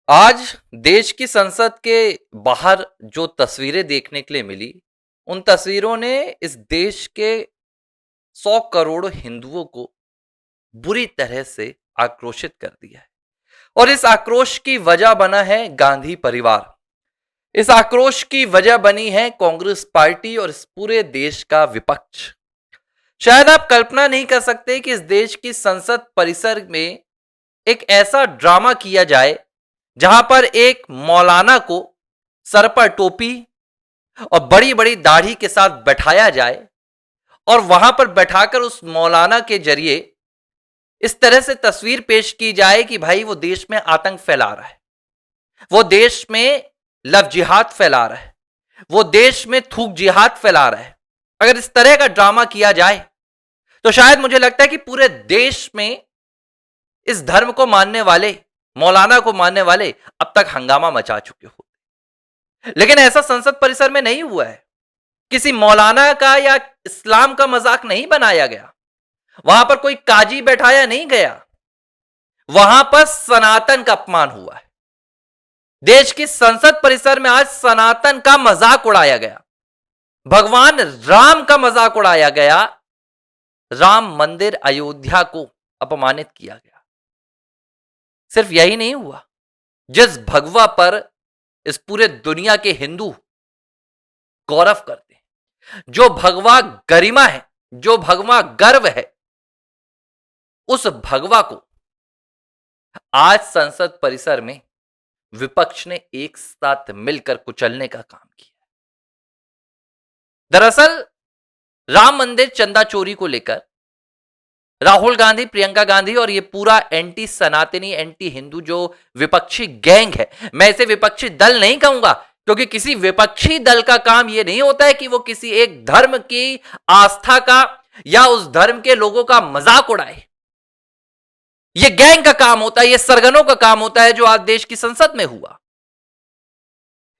आज देश की संसद के बाहर जो तस्वीरें देखने के लिए मिली, उन तस्वीरों ने इस देश के 100 करोड़ हिंदुओं को बुरी तरह से आक्रोशित कर दिया है। और इस आक्रोश की वजह बना है गांधी परिवार। इस आक्रोश की वजह बनी है कांग्रेस पार्टी और इस पूरे देश का विपक्ष। शायद आप कल्पना नहीं कर सकते कि इस देश की संसद परिसर में एक ऐसा ड्रामा किया जाए जहां पर एक मौलाना को सर पर टोपी और बड़ी बड़ी दाढ़ी के साथ बैठाया जाए और वहां पर बैठाकर उस मौलाना के जरिए इस तरह से तस्वीर पेश की जाए कि भाई वो देश में आतंक फैला रहा है, वो देश में लव जिहाद फैला रहा है, वो देश में थूक जिहाद फैला रहा है। अगर इस तरह का ड्रामा किया जाए तो शायद मुझे लगता है कि पूरे देश में इस धर्म को मानने वाले, मौलाना को मानने वाले अब तक हंगामा मचा चुके होते। लेकिन ऐसा संसद परिसर में नहीं हुआ है। किसी मौलाना का या इस्लाम का मजाक नहीं बनाया गया, वहां पर कोई काजी बैठाया नहीं गया, वहां पर सनातन का अपमान हुआ है। देश की संसद परिसर में आज सनातन का मजाक उड़ाया गया, भगवान राम का मजाक उड़ाया गया, राम मंदिर अयोध्या को अपमानित किया गया। सिर्फ यही नहीं हुआ, जिस भगवा पर इस पूरे दुनिया के हिंदू गौरव करते हैं, जो भगवा गरिमा है, जो भगवा गर्व है, उस भगवा को आज संसद परिसर में विपक्ष ने एक साथ मिलकर कुचलने का काम किया। दरअसल राम मंदिर चंदा चोरी को लेकर राहुल गांधी, प्रियंका गांधी और ये पूरा एंटी सनातनी, एंटी हिंदू जो विपक्षी गैंग है, मैं इसे विपक्षी दल नहीं कहूंगा क्योंकि किसी विपक्षी दल का काम यह नहीं होता है कि वो किसी एक धर्म की आस्था का या उस धर्म के लोगों का मजाक उड़ाए। यह गैंग का काम होता है, यह सरगनों का काम होता है, जो आज देश की संसद में हुआ।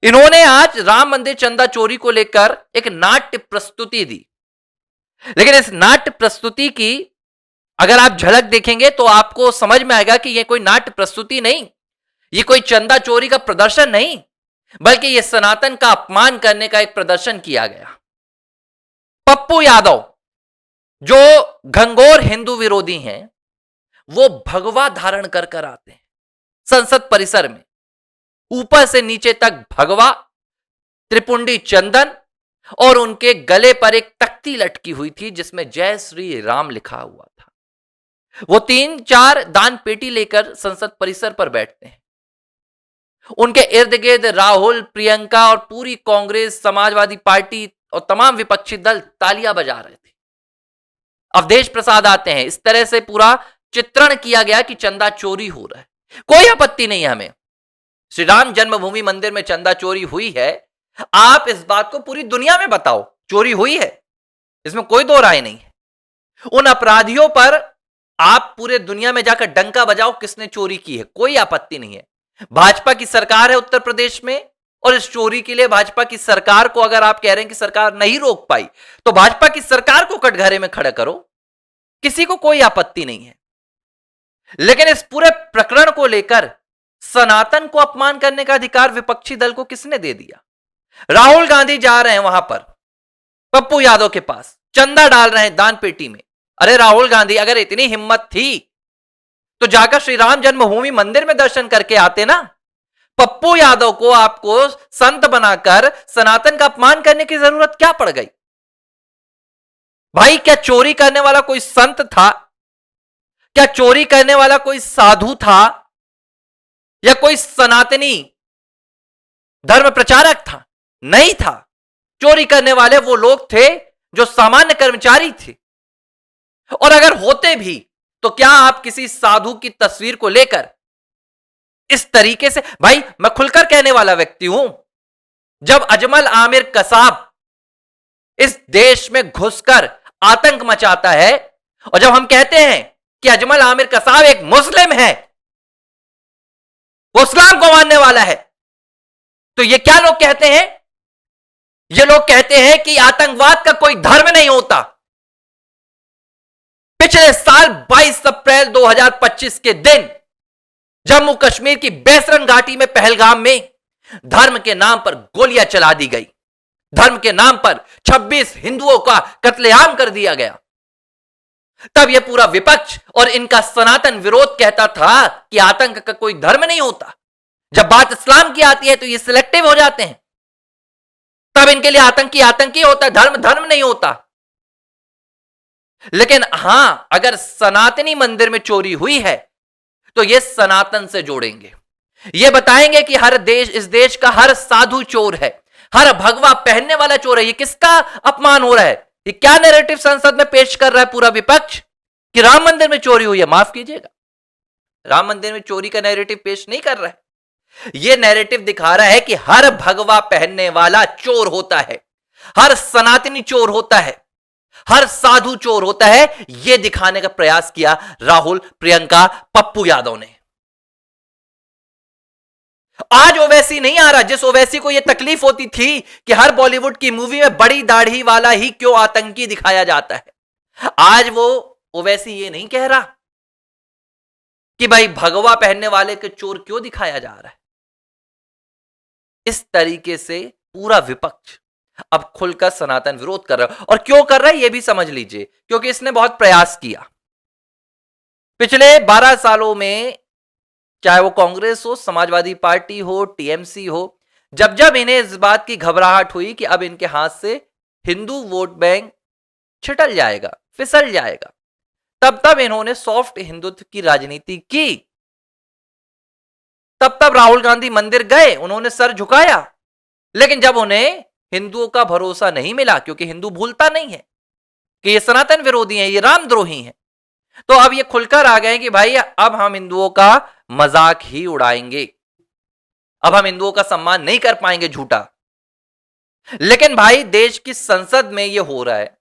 इन्होंने आज राम मंदिर चंदा चोरी को लेकर एक नाट्य प्रस्तुति दी, लेकिन इस नाट्य प्रस्तुति की अगर आप झलक देखेंगे तो आपको समझ में आएगा कि यह कोई नाट्य प्रस्तुति नहीं, यह कोई चंदा चोरी का प्रदर्शन नहीं, बल्कि यह सनातन का अपमान करने का एक प्रदर्शन किया गया। पप्पू यादव जो घंघोर हिंदू विरोधी हैं, वो भगवा धारण कर कर आते हैं संसद परिसर में, ऊपर से नीचे तक भगवा, त्रिपुंडी चंदन और उनके गले पर एक तख्ती लटकी हुई थी जिसमें जय श्री राम लिखा हुआ था। वो 3-4 दान पेटी लेकर संसद परिसर पर बैठते हैं। उनके इर्द गिर्द राहुल, प्रियंका और पूरी कांग्रेस, समाजवादी पार्टी और तमाम विपक्षी दल तालियां बजा रहे थे। अवधेश प्रसाद आते हैं। इस तरह से पूरा चित्रण किया गया कि चंदा चोरी हो रहा है। कोई आपत्ति नहीं है हमें, श्री राम जन्मभूमि मंदिर में चंदा चोरी हुई है, आप इस बात को पूरी दुनिया में बताओ, चोरी हुई है, इसमें कोई दो राय नहीं है। उन अपराधियों पर आप पूरे दुनिया में जाकर डंका बजाओ किसने चोरी की है, कोई आपत्ति नहीं है। भाजपा की सरकार है उत्तर प्रदेश में और इस चोरी के लिए भाजपा की सरकार को अगर आप कह रहे हैं कि सरकार नहीं रोक पाई तो भाजपा की सरकार को कटघरे में खड़ा करो, किसी को कोई आपत्ति नहीं है। लेकिन इस पूरे प्रकरण को लेकर सनातन को अपमान करने का अधिकार विपक्षी दल को किसने दे दिया? राहुल गांधी जा रहे हैं वहां पर पप्पू यादव के पास, चंदा डाल रहे हैं दान पेटी में। अरे राहुल गांधी, अगर इतनी हिम्मत थी तो जाकर श्री राम जन्मभूमि मंदिर में दर्शन करके आते ना। पप्पू यादव को आपको संत बनाकर सनातन का अपमान करने की जरूरत क्या पड़ गई? भाई, क्या चोरी करने वाला कोई संत था? क्या चोरी करने वाला कोई साधु था या कोई सनातनी धर्म प्रचारक था? नहीं था। चोरी करने वाले वो लोग थे जो सामान्य कर्मचारी थे। और अगर होते भी तो क्या आप किसी साधु की तस्वीर को लेकर इस तरीके से, भाई मैं खुलकर कहने वाला व्यक्ति हूं, जब अजमल आमिर कसाब इस देश में घुसकर आतंक मचाता है और जब हम कहते हैं कि अजमल आमिर कसाब एक मुस्लिम है, वो इस्लाम को मानने वाला है, तो ये क्या लोग कहते हैं? ये लोग कहते हैं कि आतंकवाद का कोई धर्म नहीं होता। पिछले साल 22 अप्रैल 2025 के दिन जम्मू कश्मीर की बैसरन घाटी में पहलगाम में धर्म के नाम पर गोलियां चला दी गई, धर्म के नाम पर 26 हिंदुओं का कत्लेआम कर दिया गया। तब यह पूरा विपक्ष और इनका सनातन विरोध कहता था कि आतंक का कोई धर्म नहीं होता। जब बात इस्लाम की आती है तो ये सिलेक्टिव हो जाते हैं, तब इनके लिए आतंकी आतंकी होता है, धर्म धर्म नहीं होता। लेकिन हां, अगर सनातनी मंदिर में चोरी हुई है तो ये सनातन से जोड़ेंगे, ये बताएंगे कि हर देश, इस देश का हर साधु चोर है, हर भगवा पहनने वाला चोर है। ये किसका अपमान हो रहा है? ये क्या नैरेटिव संसद में पेश कर रहा है पूरा विपक्ष कि राम मंदिर में चोरी हुई है? माफ कीजिएगा, राम मंदिर में चोरी का नैरेटिव पेश नहीं कर रहा है। यह नैरेटिव दिखा रहा है कि हर भगवा पहनने वाला चोर होता है, हर सनातनी चोर होता है, हर साधु चोर होता है। यह दिखाने का प्रयास किया राहुल, प्रियंका, पप्पू यादव ने। आज ओवैसी नहीं आ रहा, जिस ओवैसी को यह तकलीफ होती थी कि हर बॉलीवुड की मूवी में बड़ी दाढ़ी वाला ही क्यों आतंकी दिखाया जाता है, आज वो ओवैसी ये नहीं कह रहा कि भाई भगवा पहनने वाले के चोर क्यों दिखाया जा रहा है। इस तरीके से पूरा विपक्ष अब खुलकर सनातन विरोध कर रहा है। और क्यों कर रहा है यह भी समझ लीजिए, क्योंकि इसने बहुत प्रयास किया पिछले 12 सालों में, चाहे वो कांग्रेस हो, समाजवादी पार्टी हो, टीएमसी हो, जब जब इन्हें इस बात की घबराहट हुई कि अब इनके हाथ से हिंदू वोट बैंक छिटल जाएगा, फिसल जाएगा, तब तब इन्होंने सॉफ्ट हिंदुत्व की राजनीति की। तब तब राहुल गांधी मंदिर गए, उन्होंने सर झुकाया, लेकिन जब उन्हें हिंदुओं का भरोसा नहीं मिला, क्योंकि हिंदू भूलता नहीं है कि ये सनातन विरोधी हैं, ये रामद्रोही हैं, तो अब ये खुलकर आ गए कि भाई अब हम हिंदुओं का मजाक ही उड़ाएंगे, अब हम हिंदुओं का सम्मान नहीं कर पाएंगे झूठा। लेकिन भाई देश की संसद में यह हो रहा है,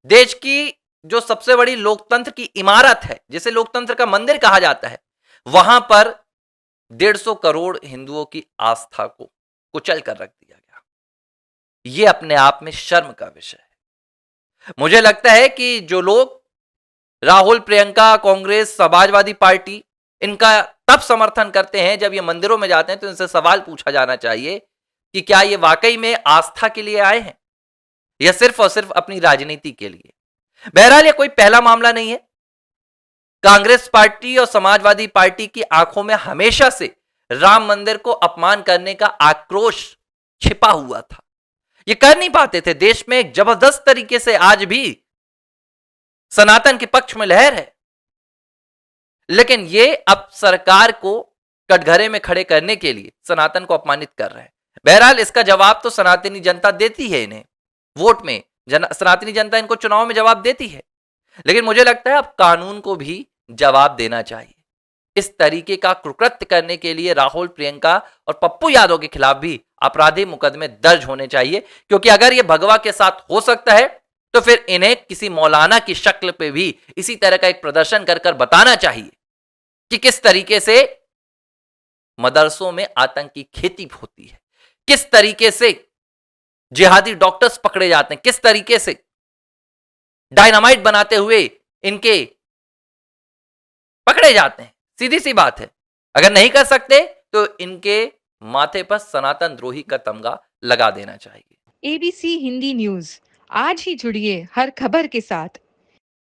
देश की जो सबसे बड़ी लोकतंत्र की इमारत है, जिसे लोकतंत्र का मंदिर कहा जाता है, वहां पर 150 करोड़ हिंदुओं की आस्था को कुचल कर रख दिया गया। यह अपने आप में शर्म का विषय है। मुझे लगता है कि जो लोग राहुल, प्रियंका, कांग्रेस, समाजवादी पार्टी इनका तब समर्थन करते हैं जब ये मंदिरों में जाते हैं, तो इनसे सवाल पूछा जाना चाहिए कि क्या ये वाकई में आस्था के लिए आए हैं या सिर्फ और सिर्फ अपनी राजनीति के लिए। बहरहाल ये कोई पहला मामला नहीं है। कांग्रेस पार्टी और समाजवादी पार्टी की आंखों में हमेशा से राम मंदिर को अपमान करने का आक्रोश छिपा हुआ था। ये कर नहीं पाते थे। देश में एक जबरदस्त तरीके से आज भी सनातन के पक्ष में लहर है, लेकिन ये अब सरकार को कटघरे में खड़े करने के लिए सनातन को अपमानित कर रहे हैं। बहरहाल इसका जवाब तो सनातनी जनता देती है इन्हें वोट में, सनातनी जनता इनको चुनाव में जवाब देती है। लेकिन मुझे लगता है अब कानून को भी जवाब देना चाहिए। इस तरीके का कुकृत्य करने के लिए राहुल, प्रियंका और पप्पू यादव के खिलाफ भी आपराधिक मुकदमे दर्ज होने चाहिए, क्योंकि अगर यह भगवा के साथ हो सकता है तो फिर इन्हें किसी मौलाना की शक्ल पे भी इसी तरह का एक प्रदर्शन कर कर बताना चाहिए कि किस तरीके से मदरसों में आतंकी खेती होती है, किस तरीके से जिहादी डॉक्टर्स पकड़े जाते हैं, किस तरीके से डायनामाइट बनाते हुए इनके पकड़े जाते हैं। सीधी सी बात है, अगर नहीं कर सकते तो इनके माथे पर सनातन द्रोही का तमगा लगा देना चाहिए। एबीसी हिंदी न्यूज, आज ही जुड़िए हर खबर के साथ।